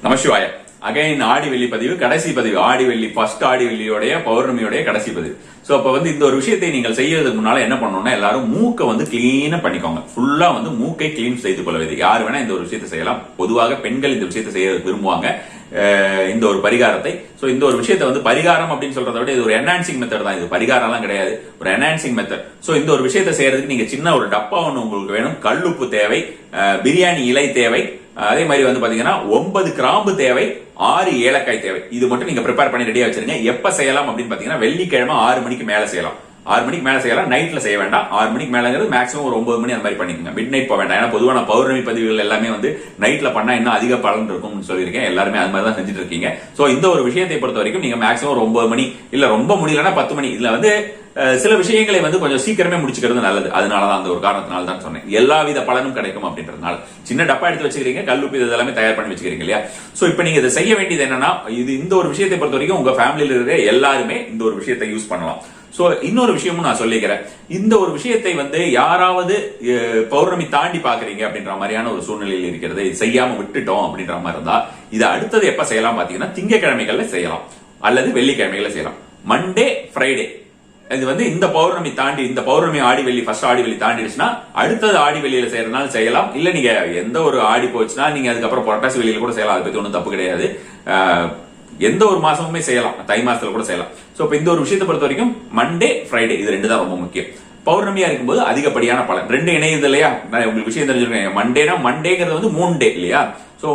நமசிவாய. Again ஆடி வெள்ளி பதிவு, கடைசி பதிவு. ஆடி வெள்ளி ஃபர்ஸ்ட் ஆடி வெள்ளியோடைய பௌர்ணமியோடைய கடைசி பதிவு. சோ அப்ப இந்த ஒரு விஷயத்தை நீங்கள் செய்யறதுக்கு முன்னால என்ன பண்ணணும்னா, எல்லாரும் மூக்கை கிளீனா பண்ணிக்கோங்க. ஃபுல்லா மூக்கை கிளீன் செய்து கொள்வது. யார் வேணா இந்த ஒரு விஷயத்தை செய்யலாம். பொதுவாக பெண்கள் இந்த விஷயத்தை செய்ய விரும்புவாங்க, இந்த ஒரு பரிகாரத்தை. சோ இந்த ஒரு விஷயத்தை பரிகாரம் அப்படின்னு சொல்றதை விட இது ஒரு என்ஹான்சிங் மெத்தட் தான். இது பரிகாரம் எல்லாம் கிடையாது, ஒரு என்ஹான்சிங் மெத்தட். சோ இந்த ஒரு விஷயத்தை செய்யறதுக்கு நீங்க சின்ன ஒரு டப்பா ஒண்ணு உங்களுக்கு வேணும். கல்லுப்பு தேவை, பிரியாணி இலை தேவை, அதே மாதிரி பாத்தீங்கன்னா 9 கிராம்பு தேவை, 6 ஏலக்காய் தேவை. இது மட்டும் நீங்க ப்ரிப்பேர் பண்ணி ரெடியா வச்சிருங்க. எப்ப செய்யலாம் அப்படின்னு பாத்தீங்கன்னா, வெள்ளிக்கிழமை 6 மணிக்கு மேல செய்யலாம். 6 மணிக்கு மேல செய்யலாம். நைட்ல செய்ய வேண்டாம். 6 மணிக்கு மேலங்கிறது மேக்ஸிமம் ஒரு 9 மணி அந்த மாதிரி பண்ணிக்கோங்க. மிட் நைட் போக வேண்டாம். ஏன்னா பொதுவான பௌர்ணமி பதிவுகள் எல்லாமே நைட்ல பண்ணா இன்னும் அதிக பலன் இருக்கும்னு சொல்லியிருக்கேன். எல்லாருமே அது மாதிரி தான் செஞ்சுட்டு இருக்கீங்க. சோ இந்த ஒரு விஷயத்தை பொறுத்த வரைக்கும் நீங்க மேக்ஸிமம் ஒரு 9 மணி, இல்ல ரொம்ப முடியலன்னா 10 மணி. இதுல சில விஷயங்களை கொஞ்சம் சீக்கிரமே முடிச்சுக்கிறது நல்லது. அதனாலதான் அந்த ஒரு காரணத்தினால தான் சொன்னேன். எல்லா வித பலனும் கிடைக்கும் அப்படின்றதுனால சின்ன டப்பா எடுத்து வச்சுக்கிறீங்க. கல்லுப்பு இது எல்லாமே தயார் பண்ணி வச்சுக்கிறீங்க இல்லையா? சோ இப்ப நீங்க இதை செய்ய வேண்டியது என்னன்னா, இந்த ஒரு விஷயத்தை பொறுத்த வரைக்கும் உங்க ஃபேமிலியில இருக்கிற எல்லாருமே இந்த ஒரு விஷயத்தை யூஸ் பண்ணலாம். சோ இன்னொரு விஷயமும் நான் சொல்லிக்கிறேன். இந்த ஒரு விஷயத்தை யாராவது பௌர்ணமி தாண்டி பாக்குறீங்க அப்படின்ற மாதிரியான ஒரு சூழ்நிலையில் இருக்கிறது, இது செய்யாம விட்டுட்டோம் அப்படின்ற மாதிரி இருந்தா, இதை அடுத்தது எப்ப செய்யலாம் பாத்தீங்கன்னா, திங்கக்கிழமைகள்ல செய்யலாம் அல்லது வெள்ளிக்கிழமைகள்ல செய்யலாம். Monday, Friday. இது இந்த பௌர்ணமி தாண்டி, இந்த பௌர்ணமி ஆடி வெள்ளி ஃபர்ஸ்ட் ஆடி வெள்ளி தாண்டிடுச்சுன்னா அடுத்தது ஆடி வெள்ளியில செய்யறதுனால செய்யலாம். இல்ல நீங்க எந்த ஒரு ஆடி போச்சுன்னா நீங்க அதுக்கப்புறம் புரட்டாசி வெள்ளியில கூட செய்யலாம். அதை பத்தி ஒன்றும் தப்பு கிடையாது. எந்த ஒரு மாசமுமே செய்யலாம். தை மாசத்துல கூட செய்யலாம். சோ இப்ப இந்த ஒரு விஷயத்தை பொறுத்த வரைக்கும் மண்டே, ஃப்ரைடே இது 2 தான் ரொம்ப முக்கியம். பௌர்ணமியா இருக்கும்போது அதிகப்படியான பலன். 2 இணையுது இல்லையா? உங்களுக்கு விஷயம் தெரிஞ்சிருக்கேன். மண்டேனா மண்டேங்கிறது 3 டே இல்லையா? சோ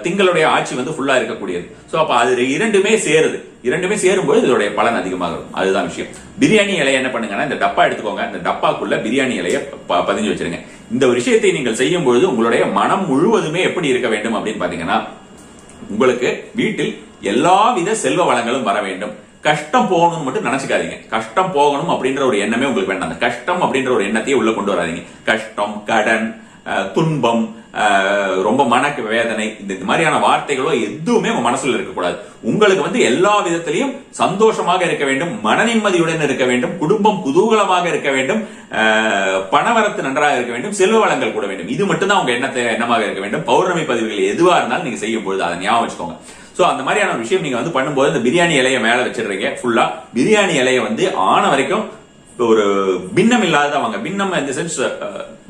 திங்களுடைய ஆட்சி ஃபுல்லா இருக்கக்கூடியது. சோ அப்ப அது 2மே சேருது. 2மே சேரும்போது இதோடைய பலன் அதிகமாக இருக்கும். அதுதான் விஷயம். பிரியாணி இலையை என்ன பண்ணுங்கன்னா, இந்த டப்பா எடுத்துக்கோங்க. இந்த டப்பாக்குள்ள பிரியாணி இலையை பதிஞ்சு வச்சிருங்க. இந்த ஒரு விஷயத்தை நீங்கள் செய்யும் பொழுது உங்களுடைய மனம் முழுவதுமே எப்படி இருக்க வேண்டும் அப்படின்னு பாத்தீங்கன்னா, உங்களுக்கு வீட்டில் எல்லாவித செல்வ வளங்களும் வர வேண்டும். கஷ்டம் போகணும்னு மட்டும் நினைச்சுக்காதீங்க. கஷ்டம் போகணும் அப்படின்ற ஒரு எண்ணமே உங்களுக்கு வேண்டாம். அந்த கஷ்டம் அப்படின்ற ஒரு எண்ணத்தையே உள்ள கொண்டு வராதீங்க. கஷ்டம், கடன், துன்பம், ரொம்ப மன வேதனை, இந்த மாதிரியான வார்த்தைகளோ எதுவுமே உங்க மனசுல இருக்கக்கூடாது. உங்களுக்கு எல்லா விதத்திலையும் சந்தோஷமாக இருக்க வேண்டும், மன நிம்மதியுடன் இருக்க வேண்டும், குடும்பம் குதூகலமாக இருக்க வேண்டும், பணவரத்து நன்றாக இருக்க வேண்டும், செல்வ வளங்கள் கூட வேண்டும். இது மட்டும் தான் உங்க எண்ணமாக இருக்க வேண்டும். பௌர்ணமி பதிவுகள் எதுவா இருந்தாலும் நீங்க செய்யும் பொழுது அதை ஞாபகம் வச்சுக்கோங்க. சோ அந்த மாதிரியான விஷயம் நீங்க பண்ணும்போது இந்த பிரியாணி இலையை மேல வச்சிடுறீங்க. ஃபுல்லா பிரியாணி இலையை ஆன வரைக்கும் ஒரு பின்னம் இல்லாத பின்னம் இந்த சென்ஸ்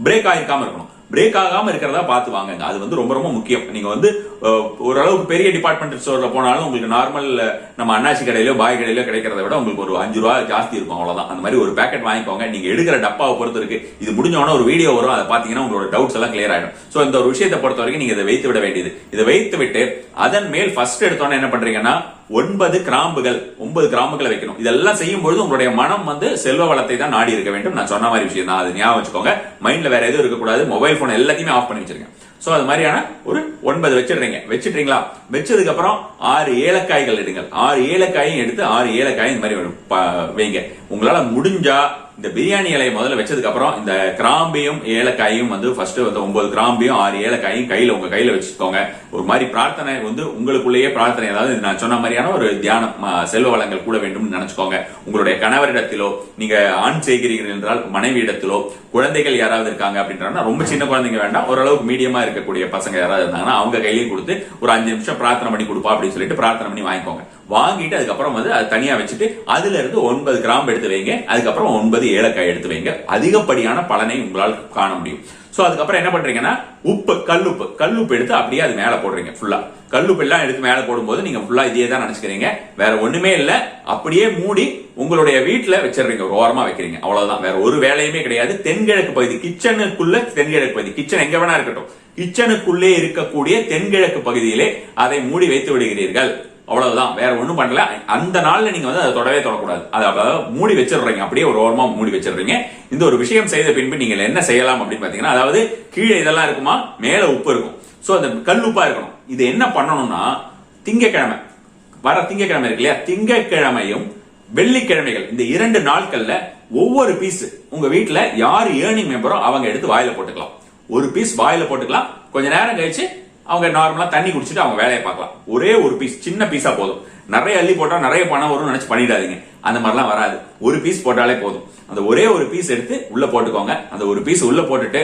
பிரேக் ஆயிருக்காம இருக்கணும். பிரேக் ஆகாம இருக்கிறதா பார்த்து வாங்க. அது ரொம்ப ரொம்ப முக்கியம். நீங்க ஓரளவுக்கு பெரிய டிபார்ட்மெண்ட் ஸ்டோர்ல போனாலும் உங்களுக்கு நார்மல் நம்ம அண்ணாச்சி கடையிலோ பாய் கடையிலோ கிடைக்கிறத விட உங்களுக்கு ஒரு 5 ரூபாய் ஜாஸ்தி இருக்கும். அவ்வளவுதான். அந்த மாதிரி ஒரு பேக்கெட் வாங்கிக்கோங்க. நீங்க எடுக்கிற டப்பாவை பொறுத்து இருக்கு. இது முடிஞ்சோன்னா ஒரு வீடியோ வரும். அதை பாத்தீங்கன்னா உங்களோட டவுட்ஸ் எல்லாம் கிளியர் ஆயிடும். சோ இந்த ஒரு விஷயத்தை பொறுத்த வரைக்கும் நீங்க இதை வைத்து விட வேண்டியது. இதை வைத்து விட்டு அதன் மேல் ஃபர்ஸ்ட் எடுத்தோன்னே என்ன பண்றீங்கன்னா, 9 கிராம்புகளை வைக்கணும். இதெல்லாம் செய்யும் பொழுது உங்களுடைய மனம் செல்வ வளத்தை தான் நாடி இருக்க வேண்டும். நான் சொன்ன மாதிரி விஷயம் தான். அது ஞாபகம் வச்சுக்கோங்க. மைண்ட்ல வேற எதுவும் இருக்கக்கூடாது. மொபைல் போன் எல்லாத்தையுமே ஆஃப் பண்ணி வச்சிருங்க. சோ அது மாதிரியான ஒரு 9 வச்சிட்டீங்களா? வச்சதுக்கு அப்புறம் 6 ஏலக்காய்கள் எடுங்க. 6 ஏலக்காயும் எடுத்து 6 ஏலக்காயும் இந்த மாதிரி வைங்க. உங்களால முடிஞ்சா இந்த பிரியாணி இலையை முதல்ல வச்சதுக்கு அப்புறம் இந்த கிராம்பையும் ஏலக்காயும் ஃபர்ஸ்ட் 9 கிராம்பையும் 6 ஏலக்காயும் உங்க கையில வச்சுக்கோங்க. ஒரு மாதிரி பிரார்த்தனை உங்களுக்குள்ளேயே பிரார்த்தனை, அதாவது நான் சொன்ன மாதிரியான ஒரு தியானம், செல்வ வளங்கள் கூட வேண்டும் நினைச்சுக்கோங்க. உங்களுடைய கணவரிடத்திலோ, நீங்க ஆண் செய்கிறீர்கள் என்றால் மனைவி இடத்திலோ, குழந்தைகள் யாராவது இருக்காங்க அப்படின்றா, ரொம்ப சின்ன குழந்தைங்க வேண்டாம், ஓரளவுக்கு மீடியமா இருக்கக்கூடிய பசங்க யாராவது இருந்தாங்கன்னா அவங்க கையிலேயே கொடுத்து ஒரு 5 நிமிஷம் பிரார்த்தனை பண்ணி கொடுப்பா அப்படின்னு சொல்லிட்டு பிரார்த்தனை பண்ணி வாங்கிக்கோங்க. வாங்கிட்டு அதுக்கப்புறம் அது தனியா வச்சுட்டு அதுல இருந்து 9 கிராம்பு எடுத்து வைங்க. அதுக்கப்புறம் 9 ஏலக்காய் எடுத்து வைங்க. அதிகப்படியான பலனை உங்களால் காண முடியும். சோ அதுக்கப்புறம் என்ன பண்றீங்கன்னா, கல்லுப்பு எடுத்து அப்படியே அது மேல போடுறீங்க. ஃபுல்லா கல்லுப்பு எல்லாம் எடுத்து மேல போடும்போது நீங்க ஃபுல்லா இதே தான் நினைச்சுக்கிறீங்க. வேற ஒண்ணுமே இல்ல. அப்படியே மூடி உங்களுடைய வீட்டுல வச்சிடுறீங்க. ஒரு ஓரமா வைக்கிறீங்க. அவ்வளவுதான். வேற ஒரு வேலையுமே கிடையாது. தென்கிழக்கு பகுதி, கிச்சனுக்குள்ள தென்கிழக்கு பகுதி, கிச்சன் எங்க வேணா இருக்கட்டும், கிச்சனுக்குள்ளே இருக்கக்கூடிய தென்கிழக்கு பகுதியிலே அதை மூடி வைத்து விடுகிறீர்கள். அவ்வளவுதான். வேற ஒண்ணும் பண்ணல. அந்த நாள்ல நீங்க அதை தொடக்கூடாது. அதை மூடி வச்சிடுறீங்க. அப்படியே ஒரு ஓரமா மூடி வச்சிடுறீங்க. இந்த ஒரு விஷயம் செய்த பின்பு நீங்க என்ன செய்யலாம் அப்படின்னு பாத்தீங்கன்னா, அதாவது கீழே இதெல்லாம் இருக்குமா, மேல உப்பு இருக்கும். சோ அந்த கல்லுப்பா இருக்கணும். இது என்ன பண்ணணும்னா, திங்கக்கிழமை இருக்கு இல்லையா, திங்கக்கிழமையும் வெள்ளிக்கிழமைகள் இந்த 2 நாட்கள்ல ஒவ்வொரு பீஸ் உங்க வீட்டுல யாரு ஏர்னிங் மெம்பரோ அவங்க எடுத்து வாயில போட்டுக்கலாம். ஒரு பீஸ் வாயில போட்டுக்கலாம். கொஞ்ச நேரம் கழிச்சு அவங்க நார்மலா தண்ணி குடிச்சிட்டு அவங்க வேலையை பார்க்கலாம். ஒரே ஒரு பீஸ், சின்ன பீஸா போதும். நிறைய அள்ளி போட்டா நிறைய பணம் வரும் நினைச்சு பண்ணிடாதீங்க. அந்த மாதிரிலாம் வராது. ஒரு பீஸ் போட்டாலே போதும். அந்த ஒரே ஒரு பீஸ் எடுத்து உள்ள போட்டுக்கோங்க. அந்த ஒரு பீஸ் உள்ள போட்டுட்டு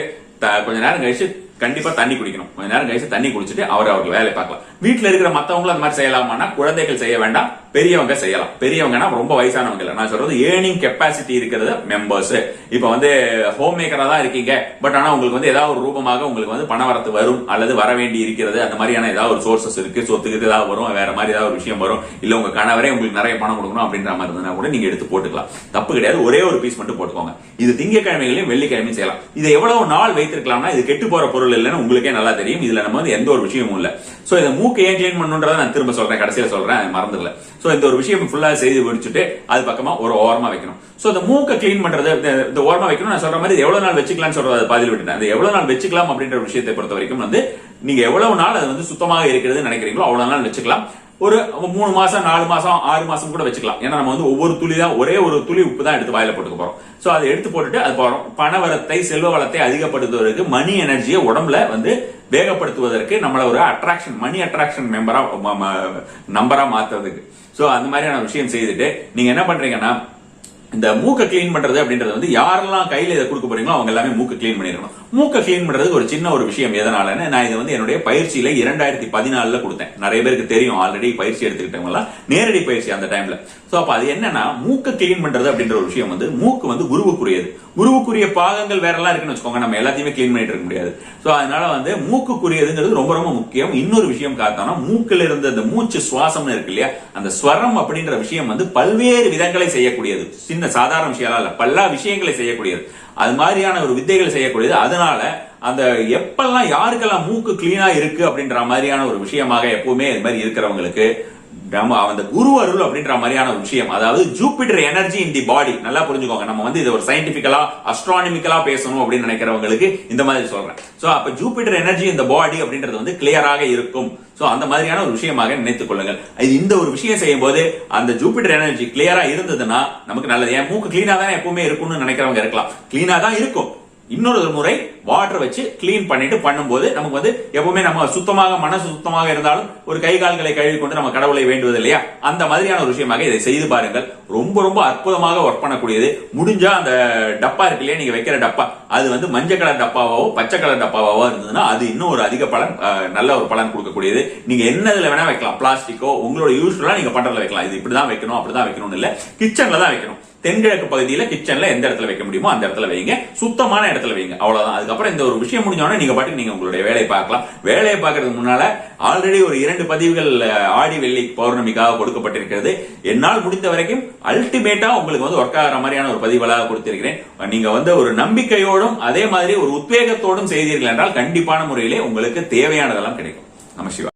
கொஞ்ச நேரம் கழிச்சு கண்டிப்பா தண்ணி குடிக்கணும். கொஞ்ச நேரம் கழிச்சு தண்ணி குடிச்சிட்டு அவர்கள் வேலை பார்க்கலாம். வீட்டுல இருக்கிற மத்தவங்களும் அந்த மாதிரி செய்யலாமான்னா குழந்தைகள் செய்ய வேண்டாம், பெரியவங்க செய்யலாம். பெரியவங்கன்னா ரொம்ப வயசானவங்க இல்ல, நான் சொல்றது ஏர்னிங் கெப்பாசிட்டி இருக்கிறது மெம்பர்ஸ். இப்ப வந்து ஹோம் மேக்கரா தான் இருக்கீங்க, பட் ஆனா உங்களுக்கு வந்து ஏதாவது ஒரு ரூபமாக உங்களுக்கு வந்து பண வரத்து வரும் அல்லது வர வேண்டி இருக்கிறது, அந்த மாதிரியான ஏதாவது ஒரு சோர்சஸ் இருக்கு, சொத்துக்கு ஏதாவது வரும், வேற மாதிரி ஏதாவது ஒரு விஷயம் வரும், இல்ல உங்க கணவரே உங்களுக்கு நிறைய பணம் கொடுக்கணும் அப்படின்ற மாதிரி இருந்தா கூட நீங்க எடுத்து போட்டுக்கலாம், தப்பு கிடையாது. ஒரே ஒரு பீஸ் மட்டும் போட்டுக்கோங்க. இது திங்கக்கிழமைகளையும் வெள்ளிக்கிழமையும் செய்யலாம். இதை எவ்வளவு நாள் வைத்திருக்கலாம்னா இது கெட்டு போற பொருள் இல்லைன்னு உங்களுக்கே நல்லா தெரியும். இதுல நம்ம வந்து எந்த ஒரு விஷயமும் இல்ல. சோ இந்த மூக்கை ஏன் கிளீன் பண்ணணுன்றதை நான் திரும்ப சொல்றேன், கடைசியில சொல்றேன், மறந்துடல. சோ இந்த ஒரு விஷயம் ஃபுல்லா செய்து முடிச்சுட்டு அது பக்கமா ஒரு ஓரமா வைக்கணும். சோ இந்த மூக்கை கிளீன் பண்றது இந்த ஓரமா வைக்கணும். நான் சொல்ற மாதிரி எவ்வளவு நாள் வச்சுக்கலாம்னு சொல்றது பாதியில் விட்டுட்டேன். அது எவ்வளவு நாள் வச்சுக்கலாம் அப்படின்ற விஷயத்தை பொறுத்த வரைக்கும் வந்து நீங்க எவ்வளவு நாள் அது வந்து சுத்தமாக இருக்கிறது நினைக்கிறீங்களோ அவ்வளவு நாள் வச்சுக்கலாம். ஒரு 3 மாசம் 4 மாசம் 6 மாசம் கூட வச்சுக்கலாம். ஏன்னா நம்ம வந்து ஒவ்வொரு துளி தான், ஒரே ஒரு துளி உப்பு தான் எடுத்து வாயில போட்டுக்க போறோம். சோ அதை எடுத்து போட்டுட்டு அது போறோம். பணவரத்தை செல்வ வளத்தை அதிகப்படுத்துவதற்கு, மணி எனர்ஜியை உடம்புல வந்து வேகப்படுத்துவதற்கு, நம்மள ஒரு அட்ராக்ஷன், மணி அட்ராக்ஷன் நம்பரா மாத்துறதுக்கு. சோ அந்த மாதிரியான விஷயம் செய்துட்டு நீங்க என்ன பண்றீங்கன்னா, இந்த மூக்க கிளீன் பண்றது அப்படின்றது வந்து யாரெல்லாம் கையில இதை கொடுக்க போறீங்களோ அவங்க எல்லாமே மூக்க கிளீன் பண்ணிருக்கணும். மூக்க கிளீன் பண்றதுக்கு ஒரு சின்ன ஒரு விஷயம் எதனாலன்னு நான் இதை வந்து என்னுடைய பயிற்சியில 2014 கொடுத்தேன். நிறைய பேருக்கு தெரியும், ஆல்ரெடி பயிற்சி எடுத்துக்கிட்டவங்க எல்லாம் நேரடி பயிற்சி அந்த டைம்ல. சோ அப்ப அது என்னன்னா, மூக்க கிளீன் பண்றது அப்படின்ற ஒரு விஷயம் வந்து மூக்கு வந்து குருவுக்குரியது. குருவுக்குரிய பாகங்கள் வேற எல்லாம் இருக்குன்னு வச்சுக்கோங்க, நம்ம எல்லாத்தையுமே கிளீன் பண்ணிட்டு இருக்க முடியாது. சோ அதனால வந்து மூக்குக்குரியதுங்கிறது ரொம்ப ரொம்ப முக்கியம். இன்னொரு விஷயம் பார்த்தோம்னா, மூக்கில் இருந்த அந்த மூச்சு சுவாசம் இருக்கு இல்லையா, அந்த ஸ்வரம் அப்படின்ற விஷயம் வந்து பல்வேறு விதங்களை செய்யக்கூடியது. சின்ன சாதாரண விஷயம் இல்ல, பல விஷயங்களை செய்யக்கூடியது. அது மாதிரியான ஒரு வித்தைகளை செய்யக்கூடியது. அதனால அந்த எப்பெல்லாம் யாருக்கெல்லாம் மூக்கு கிளீனா இருக்கு அப்படின்ற மாதிரியான ஒரு விஷயமாக எப்பவுமே இது மாதிரி இருக்கிறவங்களுக்கு அந்த குரு அருள் அப்படின்ற மாதிரியான ஒரு விஷயம், அதாவது ஜூபிட்டர் எனர்ஜி இன் தி பாடி. நல்லா புரிஞ்சுக்கோங்க. நம்ம வந்து இது ஒரு சயின்டிபிக்கலா அஸ்ட்ரானமிக்கலா பேசணும் அப்படின்னு நினைக்கிறவங்களுக்கு இந்த மாதிரி சொல்றேன். சோ அப்ப ஜூபிட்டர் எனர்ஜி இந்த பாடி அப்படின்றது வந்து கிளியராக இருக்கும். சோ அந்த மாதிரியான ஒரு விஷயமாக நினைத்துக் கொள்ளுங்கள். இந்த ஒரு விஷயம் செய்யும் போது அந்த ஜூபிட்டர் எனர்ஜி கிளியரா இருந்ததுன்னா நமக்கு நல்லது. என் மூக்கு கிளீனா தான் எப்பவுமே இருக்கும்னு நினைக்கிறவங்க இருக்கலாம், கிளீனா தான் இருக்கும். இன்னொரு முறை வாட்டர் வச்சு கிளீன் பண்ணிட்டு பண்ணும்போது நமக்கு வந்து எப்பவுமே நம்ம சுத்தமாக, மனசு சுத்தமாக இருந்தாலும் ஒரு கை கால்களை கழுவி கொண்டு நம்ம கடவுளை வேண்டுவது இல்லையா, அந்த மாதிரியான ஒரு விஷயமாக இதை செய்து பாருங்கள். ரொம்ப ரொம்ப அற்புதமாக ஒர்க் பண்ணக்கூடியது. முடிஞ்சா அந்த டப்பா இருக்கு இல்லையா, நீங்க வைக்கிற டப்பா, அது வந்து மஞ்சள் கலர் டப்பாவோ பச்சை கலர் டப்பாவோ இருந்ததுன்னா அது இன்னும் ஒரு அதிக பலன், நல்ல ஒரு பலன் கொடுக்கக்கூடியது. நீங்க என்னதுல வேணா வைக்கலாம், பிளாஸ்டிக்கோ உங்களோட யூஸ்ஃபுல்லா நீங்க பண்றதுல வைக்கலாம். இது இப்படிதான் வைக்கணும் அப்படிதான் வைக்கணும்னு இல்ல, கிச்சன்ல தான் வைக்கணும். தென்கிழக்கு பகுதியில கிச்சன்ல எந்த இடத்துல வைக்க முடியுமோ அந்த இடத்துல வைங்க, சுத்தமான இடத்துல வைங்க, அவ்வளவுதான். அதுக்கப்புறம் இந்த ஒரு விஷயம் முடிஞ்சோடனே நீங்க பாட்டுக்கு நீங்க உங்களுடைய வேலையை பார்க்கலாம். வேலையை பார்க்கறதுக்கு முன்னால ஆல்ரெடி ஒரு 2 பதிவுகள் ஆடி வெள்ளி பௌர்ணமிக்காக கொடுக்கப்பட்டிருக்கிறது. என்னால் முடிந்த வரைக்கும் அல்டிமேட்டா உங்களுக்கு வந்து ஒர்க் ஆகிற மாதிரியான ஒரு பதிவுகளாக கொடுத்திருக்கிறேன். நீங்க வந்து ஒரு நம்பிக்கையோடும் அதே மாதிரி ஒரு உத்வேகத்தோடும் செய்தீர்கள் என்றால் கண்டிப்பான முறையிலே உங்களுக்கு தேவையானதெல்லாம் கிடைக்கும். நம சிவா.